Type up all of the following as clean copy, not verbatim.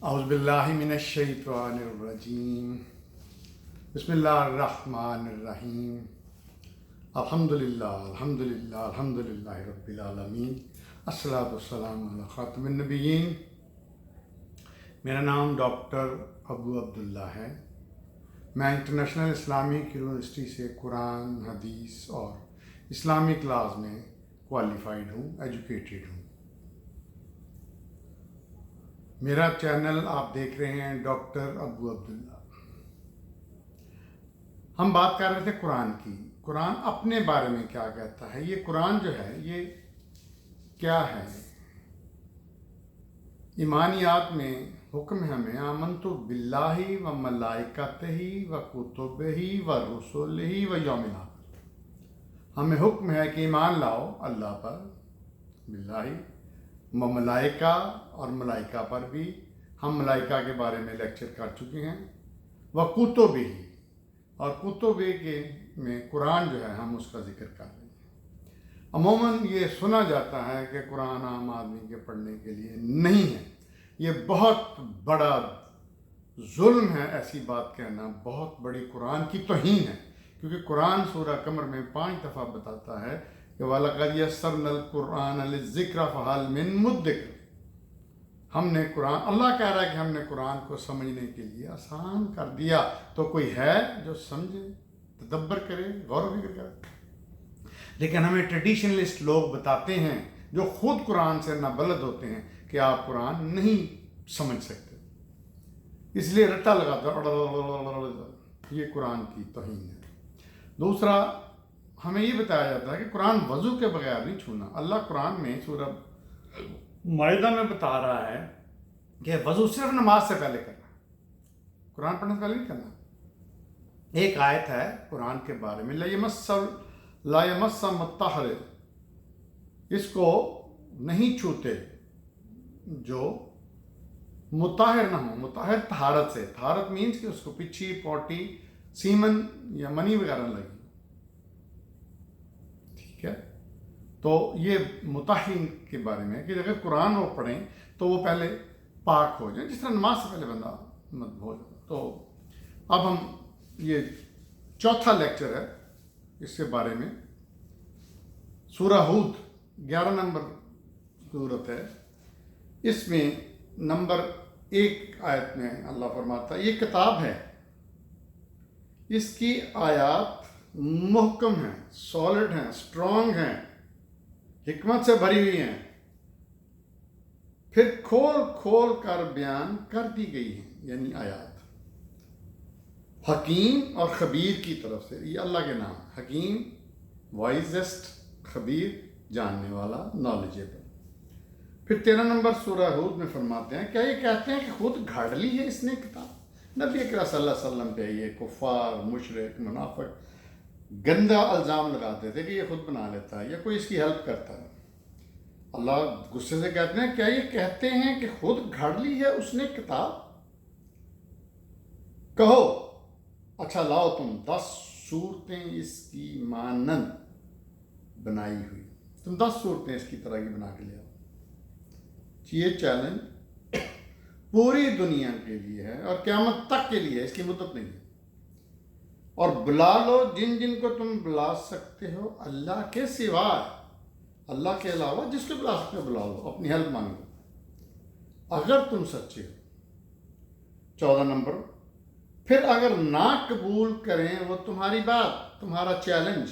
اعوذ باللہ من الشیطان الرجیم بسم اللہ الرحمن الرحیم الحمدللہ رب العالمین الصلاۃ والسلام علی خاتم النبیین۔ میرا نام ڈاکٹر ابو عبداللہ ہے۔ میں انٹرنیشنل اسلامک یونیورسٹی سے قرآن، حدیث اور اسلامک لاز میں کوالیفائڈ ہوں، ایجوکیٹڈ ہوں۔ میرا چینل آپ دیکھ رہے ہیں ڈاکٹر ابو عبداللہ۔ ہم بات کر رہے تھے قرآن کی۔ قرآن اپنے بارے میں کیا کہتا ہے؟ یہ قرآن جو ہے یہ کیا ہے؟ ایمانیات میں حکم ہے ہمیں آمنت باللہ و ملائکتہ و کتبہ و رسلہ و یوم الآخر۔ ہمیں حکم ہے کہ ایمان لاؤ اللہ پر، باللہ و ملائکہ، اور ملائکہ پر بھی۔ ہم ملائکہ کے بارے میں لیکچر کر چکے ہیں۔ و کتبہ، اور کتبہ کے میں قرآن جو ہے ہم اس کا ذکر کر رہے ہیں۔ عموماً یہ سنا جاتا ہے کہ قرآن عام آدمی کے پڑھنے کے لیے نہیں ہے۔ یہ بہت بڑا ظلم ہے ایسی بات کہنا، بہت بڑی قرآن کی توہین ہے، کیونکہ قرآن سورہ قمر میں 5 دفعہ بتاتا ہے کہ وَلَقَدْ يَسَّرْنَا الْقُرْآنَ لِلذِّكْرِ فَهَلْ مِن مُدَّكِرٍ۔ ہم نے قرآن، اللہ کہہ رہا ہے کہ ہم نے قرآن کو سمجھنے کے لیے آسان کر دیا، تو کوئی ہے جو سمجھے، تدبر کرے، غور و فکر کرے؟ لیکن ہمیں ٹریڈیشنلسٹ لوگ بتاتے ہیں جو خود قرآن سے نابلد ہوتے ہیں کہ آپ قرآن نہیں سمجھ سکتے، اس لیے رٹا لگاتا، یہ قرآن کی توہین ہے۔ دوسرا، ہمیں یہ بتایا جاتا ہے کہ قرآن وضو کے بغیر نہیں چھونا۔ اللہ قرآن میں سورہ مائدہ میں بتا رہا ہے کہ وضو صرف نماز سے پہلے کرنا، قرآن پڑھنے سے پہلے نہیں کرنا۔ ایک آیت ہے قرآن کے بارے میں، لا یمس مطہر، اس کو نہیں چھوتے جو مطہر نہ ہو۔ مطہر طہارت سے، طہارت مینس کہ اس کو پچھی، پوٹی، سیمن یا منی وغیرہ لگی، ٹھیک ہے؟ تو یہ مطہرین کے بارے میں ہے کہ اگر قرآن وہ پڑھیں تو وہ پہلے پاک ہو جائیں، جس طرح نماز سے پہلے بندہ مطلب ہو جائے۔ تو اب ہم، یہ چوتھا لیکچر ہے اس کے بارے میں۔ سورہ ہود 11 نمبر سورت ہے، اس میں نمبر 1 آیت میں اللہ فرماتا ہے یہ کتاب ہے، اس کی آیات محکم ہیں، سالڈ ہیں، اسٹرانگ ہیں، حکمت سے بھری ہوئی ہیں، پھر کھول کھول کر بیان کر دی گئی ہیں، یعنی آیات حکیم اور خبیر کی طرف سے۔ یہ اللہ کے نام، حکیم وائزسٹ، خبیر جاننے والا، نالجیبل۔ پھر 13 نمبر سورہ ہود میں فرماتے ہیں کیا یہ کہتے ہیں کہ خود گھڑ لی ہے اس نے کتاب؟ نبی اکرم صلی اللہ علیہ وسلم پہ یہ کفار، مشرک، منافق گندا الزام لگاتے تھے کہ یہ خود بنا لیتا ہے یا کوئی اس کی ہیلپ کرتا ہے۔ اللہ غصے سے کہتے ہیں کیا یہ کہتے ہیں کہ خود گھڑ لی ہے اس نے کتاب؟ کہو اچھا لاؤ تم 10 صورتیں اس کی مانند بنائی ہوئی، تم 10 صورتیں اس کی طرح کی بنا کے لے آؤ۔ یہ چیلنج پوری دنیا کے لیے ہے اور قیامت تک کے لیے، اس کی مدت نہیں ہے۔ اور بلا لو جن جن کو تم بلا سکتے ہو اللہ کے سوا، اللہ کے علاوہ جس کو بلا سکتے ہو بلا لو، اپنی ہیلپ مانگو اگر تم سچے ہو۔ 14 نمبر، پھر اگر نہ قبول کریں وہ تمہاری بات، تمہارا چیلنج،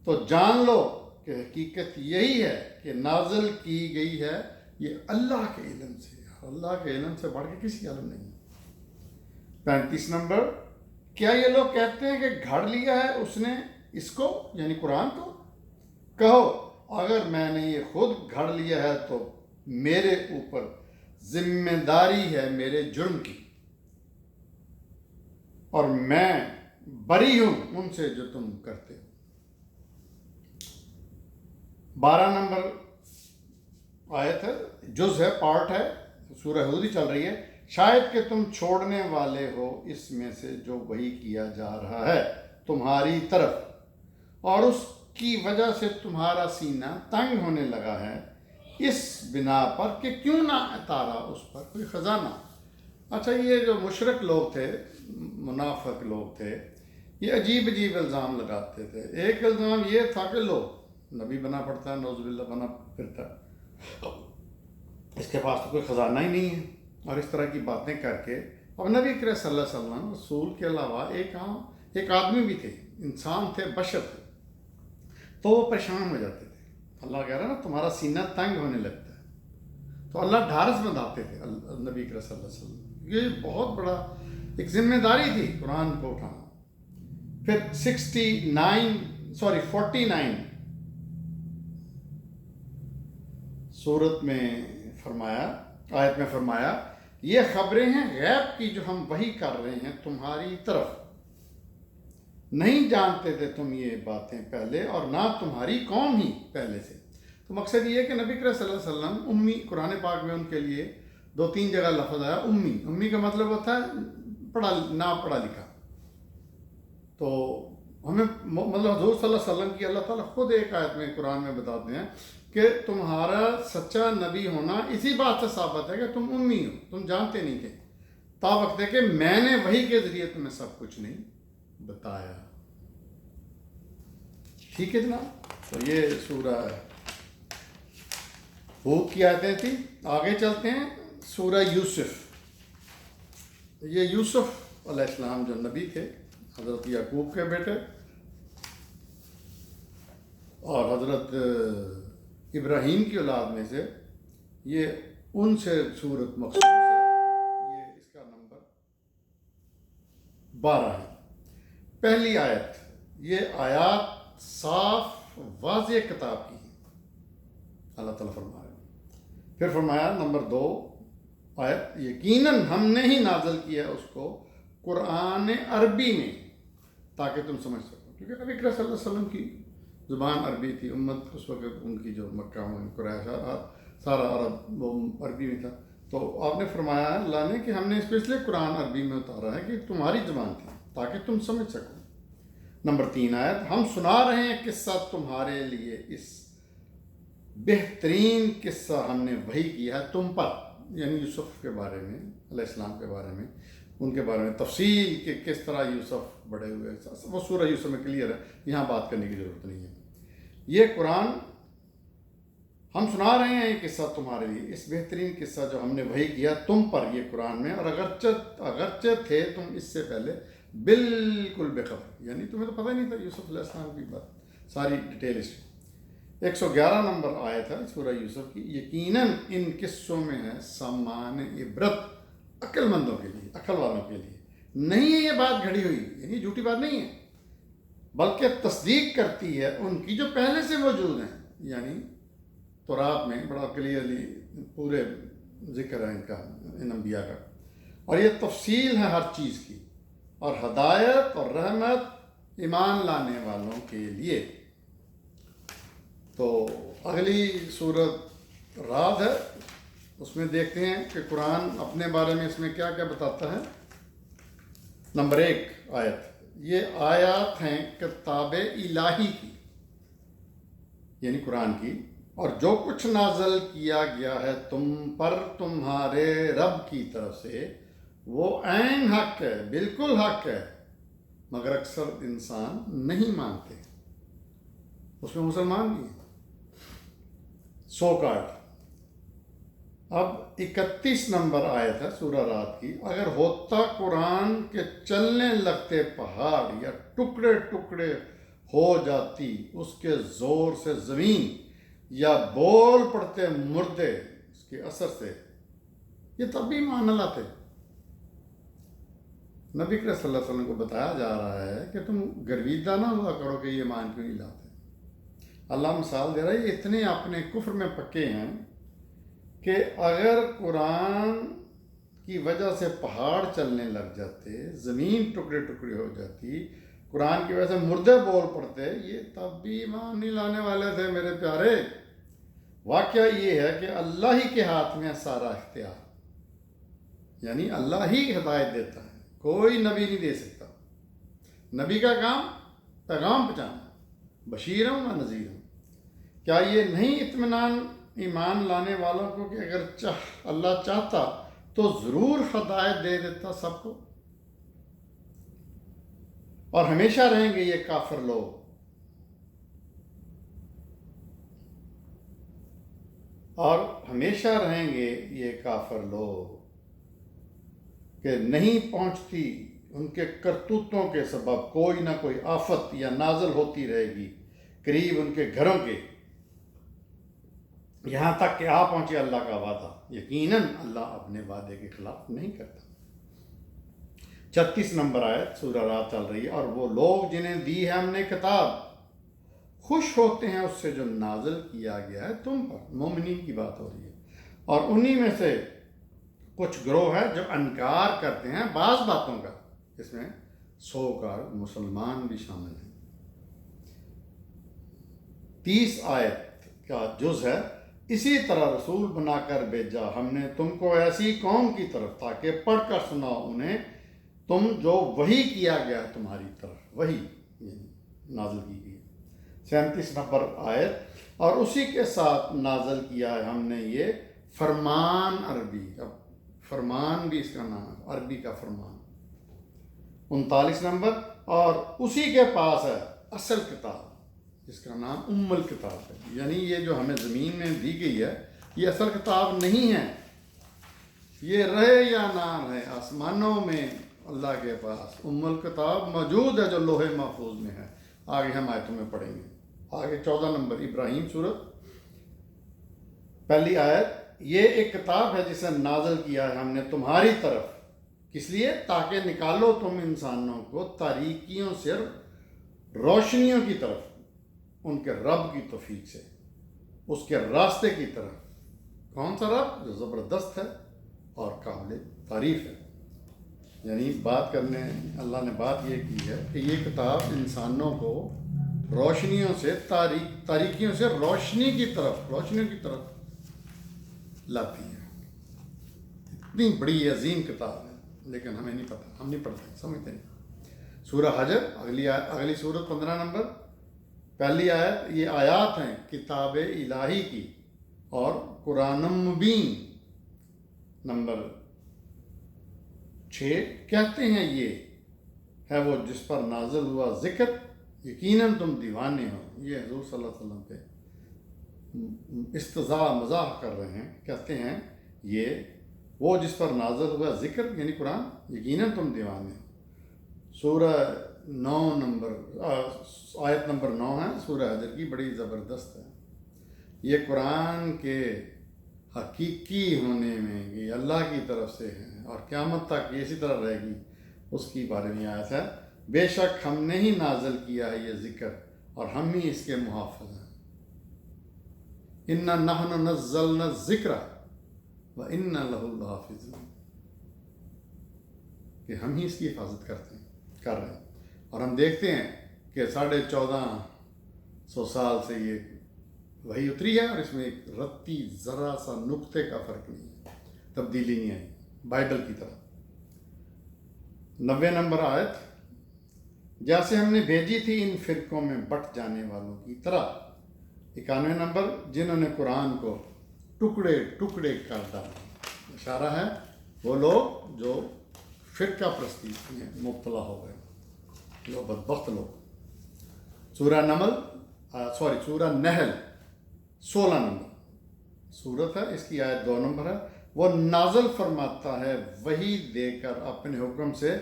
تو جان لو کہ حقیقت یہی ہے کہ نازل کی گئی ہے یہ اللہ کے علم سے، اللہ کے علم سے بڑھ کے کسی علم نہیں۔ 35 نمبر، کیا یہ لوگ کہتے ہیں کہ گھڑ لیا ہے اس نے اس کو، یعنی قرآن کو؟ کہو اگر میں نے یہ خود گھڑ لیا ہے تو میرے اوپر ذمہ داری ہے میرے جرم کی، اور میں بری ہوں ان سے جو تم کرتے ہو۔ 12 نمبر آیت ہے، جز ہے، پارٹ ہے، سورہ ہود ہی چل رہی ہے۔ شاید کہ تم چھوڑنے والے ہو اس میں سے جو وحی کیا جا رہا ہے تمہاری طرف، اور اس کی وجہ سے تمہارا سینہ تنگ ہونے لگا ہے، اس بنا پر کہ کیوں نہ اتارا اس پر کوئی خزانہ. اچھا یہ جو مشرک لوگ تھے، منافق لوگ تھے، یہ عجیب عجیب الزام لگاتے تھے. ایک الزام یہ تھا کہ لو نبی بنا پڑتا ہے، نعوذ باللہ بنا پھرتا ہے، اس کے پاس تو کوئی خزانہ ہی نہیں ہے، اور اس طرح کی باتیں کر کے. اب نبی کریم صلی اللہ علیہ وسلم رسول کے علاوہ ایک آدمی بھی تھے، انسان تھے، بشر تھے، تو وہ پریشان ہو جاتے تھے. اللہ کہہ رہا ہے نا تمہارا سینہ تنگ ہونے لگتا ہے، تو اللہ ڈھارس بندھاتے تھے نبی کریم صلی اللہ علیہ وسلم. یہ بہت بڑا ایک ذمہ داری تھی قرآن کو اٹھانا. پھر 49 سورت میں فرمایا، آیت میں فرمایا، یہ خبریں ہیں غیب کی جو ہم وحی کر رہے ہیں تمہاری طرف، نہیں جانتے تھے تم یہ باتیں پہلے، اور نہ تمہاری قوم ہی پہلے سے. تو مقصد یہ ہے کہ نبی کریم صلی اللہ علیہ وسلم امی، قرآن پاک میں ان کے لیے 2-3 جگہ لفظ آیا امی. امی کا مطلب ہوتا ہے نہ پڑھا لکھا. تو ہمیں مطلب حضور صلی اللہ علیہ وسلم کی اللہ تعالیٰ خود ایک آیت میں قرآن میں بتاتے ہیں کہ تمہارا سچا نبی ہونا اسی بات سے ثابت ہے کہ تم امی ہو، تم جانتے نہیں تھے، تا وقت ہے کہ میں نے وحی کے ذریعے تمہیں سب کچھ نہیں بتایا. ٹھیک ہے جناب. تو یہ سورہ ہود کی آیتیں تھیں. آگے چلتے ہیں سورہ یوسف. یہ یوسف علیہ السلام جو نبی تھے، حضرت یعقوب کے بیٹے، اور حضرت ابراہیم کی اولاد میں سے، یہ ان سے صورت مخصوص ہے. یہ اس کا نمبر 12 ہے. پہلی آیت، یہ آیات صاف واضح کتاب کی ہیں، اللہ تعالیٰ فرما رہے ہیں. پھر فرمایا نمبر 2 آیت، یقیناً ہم نے ہی نازل کیا اس کو قرآن عربی میں تاکہ تم سمجھ سکو. کیونکہ نبی کریم صلی اللہ علیہ وسلم کی زبان عربی تھی، امت اس وقت ان کی جو مکہ میں قریش سارا عرب وہ عربی میں تھا. تو آپ نے فرمایا اللہ نے کہ ہم نے اس کو اس لیے قرآن عربی میں اتارا ہے کہ تمہاری زبان تھی تاکہ تم سمجھ سکو. نمبر 3 آیت، ہم سنا رہے ہیں قصہ تمہارے لیے، اس بہترین قصہ ہم نے وحی کیا ہے تم پر، یعنی یوسف کے بارے میں، علیہ السلام کے بارے میں، ان کے بارے میں تفصیل کہ کس طرح یوسف بڑے ہوئے. وہ سورہ یوسف میں کلیئر ہے، یہاں بات کرنے کی ضرورت نہیں ہے. یہ قرآن ہم سنا رہے ہیں یہ قصہ تمہارے لیے، اس بہترین قصہ جو ہم نے وحی کیا تم پر یہ قرآن میں، اور اگرچہ تھے تم اس سے پہلے بالکل بے خبر، یعنی تمہیں تو پتہ ہی نہیں تھا یوسف علیہ السلام کی بات، ساری ڈیٹیل اس 111 نمبر آیت ہے سورہ یوسف کی. یقیناً ان قصوں میں ہے سامان عبرت عقل مندوں کے لیے، عقل والوں کے لیے. نہیں ہے یہ بات گھڑی ہوئی، یعنی جھوٹی بات نہیں ہے، بلکہ تصدیق کرتی ہے ان کی جو پہلے سے موجود ہیں. یعنی تورات میں بڑا کلیئرلی پورے ذکر ہے ان کا، ان انبیاء کا، اور یہ تفصیل ہے ہر چیز کی، اور ہدایت اور رحمت ایمان لانے والوں کے لیے. تو اگلی سورت رعد ہے، اس میں دیکھتے ہیں کہ قرآن اپنے بارے میں اس میں کیا کیا بتاتا ہے. نمبر 1 آیت، یہ آیات ہیں کتاب الہی کی، یعنی قرآن کی، اور جو کچھ نازل کیا گیا ہے تم پر تمہارے رب کی طرف سے وہ عین حق ہے، بالکل حق ہے، مگر اکثر انسان نہیں مانتے. اس میں مسلمان بھی ہیں سو کارڈ. اب 31 نمبر آیت ہے سورہ رعد کی، اگر ہوتا قرآن کے چلنے لگتے پہاڑ یا ٹکڑے ٹکڑے ہو جاتی اس کے زور سے زمین، یا بول پڑتے مردے اس کے اثر سے، یہ تب بھی مان نہ لاتے. نبی کریم صلی اللہ علیہ وسلم کو بتایا جا رہا ہے کہ تم گرویدہ نہ ہوا کرو کہ یہ مان کیوں نہیں لاتے. اللہ مثال دے رہا ہے، یہ اتنے اپنے کفر میں پکے ہیں کہ اگر قرآن کی وجہ سے پہاڑ چلنے لگ جاتے، زمین ٹکڑے ٹکڑے ہو جاتی، قرآن کی وجہ سے مردے بول پڑتے، یہ تب بھی ایمان نہیں لانے والے تھے میرے پیارے. واقعہ یہ ہے کہ اللہ ہی کے ہاتھ میں سارا اختیار، یعنی اللہ ہی ہدایت دیتا ہے، کوئی نبی نہیں دے سکتا. نبی کا کام پیغام پہنچانا، بشیرم و نذیرم. کیا یہ نہیں ایمان لانے والوں کو کہ اگر اللہ چاہتا تو ضرور ہدایت دے دیتا سب کو، اور ہمیشہ رہیں گے یہ کافر لوگ، اور ہمیشہ رہیں گے یہ کافر لوگ کہ نہیں پہنچتی ان کے کرتوتوں کے سبب کوئی نہ کوئی آفت یا نازل ہوتی رہے گی قریب ان کے گھروں کے، یہاں تک کہ آ پہنچے اللہ کا وعدہ۔ یقیناً اللہ اپنے وعدے کے خلاف نہیں کرتا۔ 36 نمبر آیت، سورہ رات چل رہی ہے۔ اور وہ لوگ جنہیں دی ہے ہم نے کتاب خوش ہوتے ہیں اس سے جو نازل کیا گیا ہے تم پر، مومنین کی بات ہو رہی ہے، اور انہی میں سے کچھ گروہ ہے جو انکار کرتے ہیں بعض باتوں کا، اس میں 100 کا مسلمان بھی شامل ہیں۔ 30 آیت کا جز ہے، اسی طرح رسول بنا کر بھیجا ہم نے تم کو ایسی قوم کی طرف تاکہ پڑھ کر سناؤ انہیں تم جو وحی کیا گیا ہے تمہاری طرف، وحی نازل کی گئی۔ 37 نمبر آیت، اور اسی کے ساتھ نازل کیا ہے ہم نے یہ فرمان، عربی اب فرمان بھی اس کا نام ہے، عربی کا فرمان۔ 39 نمبر، اور اسی کے پاس ہے اصل کتاب جس کا نام ام الکتاب ہے، یعنی یہ جو ہمیں زمین میں دی گئی ہے یہ اصل کتاب نہیں ہے، یہ رہے یا نہ رہے آسمانوں میں اللہ کے پاس ام الکتاب موجود ہے جو لوح محفوظ میں ہے۔ آگے ہم آیتوں میں پڑھیں گے۔ آگے 14 نمبر ابراہیم سورت، پہلی آیت، یہ ایک کتاب ہے جسے نازل کیا ہے ہم نے تمہاری طرف، کس لیے؟ تاکہ نکالو تم انسانوں کو تاریکیوں سے روشنیوں کی طرف، ان کے رب کی توفیق سے، اس کے راستے کی طرف۔ کون سا رب؟ جو زبردست ہے اور قابل تعریف ہے۔ یعنی بات کرنے اللہ نے بات یہ کی ہے کہ یہ کتاب انسانوں کو روشنیوں سے تاریکیوں سے روشنیوں کی طرف لاتی ہے۔ اتنی بڑی عظیم کتاب ہے، لیکن ہمیں نہیں پتہ، ہم نہیں پڑھتے، سمجھتے نہیں۔ سورہ حجر، اگلی سورت 15 نمبر، پہلی آیت، یہ آیات ہیں کتاب الہی کی اور قرآن مبین۔ نمبر 6، کہتے ہیں یہ ہے وہ جس پر نازل ہوا ذکر، یقیناً تم دیوانے ہو۔ یہ حضور صلی اللہ علیہ وسلم پہ استہزاء مزاح کر رہے ہیں، کہتے ہیں یہ وہ جس پر نازل ہوا ذکر یعنی قرآن، یقیناً تم دیوانے ہو۔ سورہ 9 نمبر آیت نمبر 9 ہے سورہ حجر کی، بڑی زبردست ہے۔ یہ قرآن کے حقیقی ہونے میں یہ اللہ کی طرف سے ہے اور قیامت تک یہ اسی طرح رہے گی، اس کی بارے میں آیت ہے۔ بے شک ہم نے ہی نازل کیا ہے یہ ذکر اور ہم ہی اس کے محافظ ہیں۔ اِنَّا نَحْنُ نَزَّلْنَا الذِّكْرَ وَإِنَّا لَهُ لَحَافِظُونَ، کہ ہم ہی اس کی حفاظت کر رہے ہیں۔ اور ہم دیکھتے ہیں کہ 1450 سال سے یہ وحی اتری ہے اور اس میں ایک رتی ذرا سا نقطے کا فرق نہیں ہے، تبدیلی نہیں آئی، بائبل کی طرح۔ 90 نمبر آیت، جیسے ہم نے بھیجی تھی ان فرقوں میں بٹ جانے والوں کی طرح۔ 91 نمبر، جنہوں نے قرآن کو ٹکڑے ٹکڑے کر ڈالا۔ اشارہ ہے وہ لوگ جو فرقہ پرستی میں مبتلا ہو گئے، جو بدبخت لوگ۔ سورہ نحل 16 نمبر سورت ہے، اس کی آیت 2 نمبر ہے۔ وہ نازل فرماتا ہے وحی دے کر اپنے حکم سے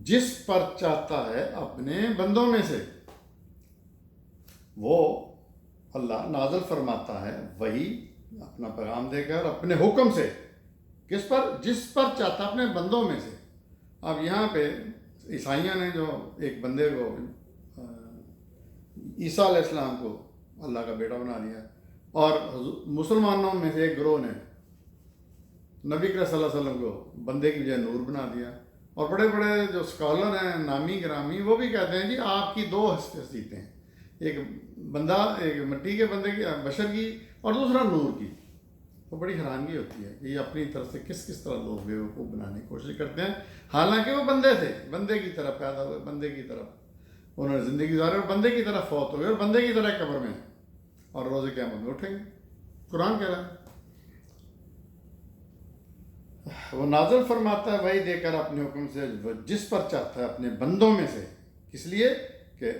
جس پر چاہتا ہے اپنے بندوں میں سے۔ وہ اللہ نازل فرماتا ہے وحی اپنا پیغام دے کر اپنے حکم سے، کس پر؟ جس پر چاہتا اپنے بندوں میں سے۔ اب یہاں پہ عیسائیوں نے جو ایک بندے کو عیسیٰ علیہ السلام کو اللہ کا بیٹا بنا دیا، اور مسلمانوں میں سے ایک گروہ نے نبی کریم صلی اللہ علیہ وسلم کو بندے کی بجائے نور بنا دیا۔ اور بڑے بڑے جو اسکالر ہیں نامی گرامی وہ بھی کہتے ہیں جی آپ کی 2 حیثیتیں ہیں، ایک بندہ، ایک مٹی کے بندے کی بشر کی اور دوسرا نور کی۔ تو بڑی حیرانگی ہوتی ہے کہ یہ اپنی طرف سے کس طرح لوگ بیوقوف بنانے کی کوشش کرتے ہیں، حالانکہ وہ بندے تھے، بندے کی طرح پیدا ہوئے، بندے کی طرح انہوں نے زندگی گزاری اور بندے کی طرح فوت ہوئے اور بندے کی طرح قبر میں اور روز قیامت میں اٹھیں گے۔ قرآن کہہ رہا ہے وہ نازل فرماتا ہے وہی دے کر اپنے حکم سے وہ جس پر چاہتا ہے اپنے بندوں میں سے، اس لیے کہ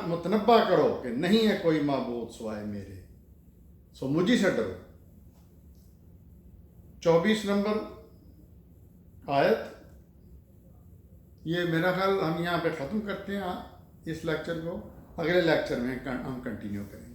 متنبع کرو کہ نہیں ہے کوئی معبود سوائے میرے، سو مجھے سے ڈرو۔ 24 نمبر آیت، یہ میرا خیال ہم یہاں پہ ختم کرتے ہیں اس لیکچر کو، اگلے لیکچر میں ہم کنٹینیو کریں۔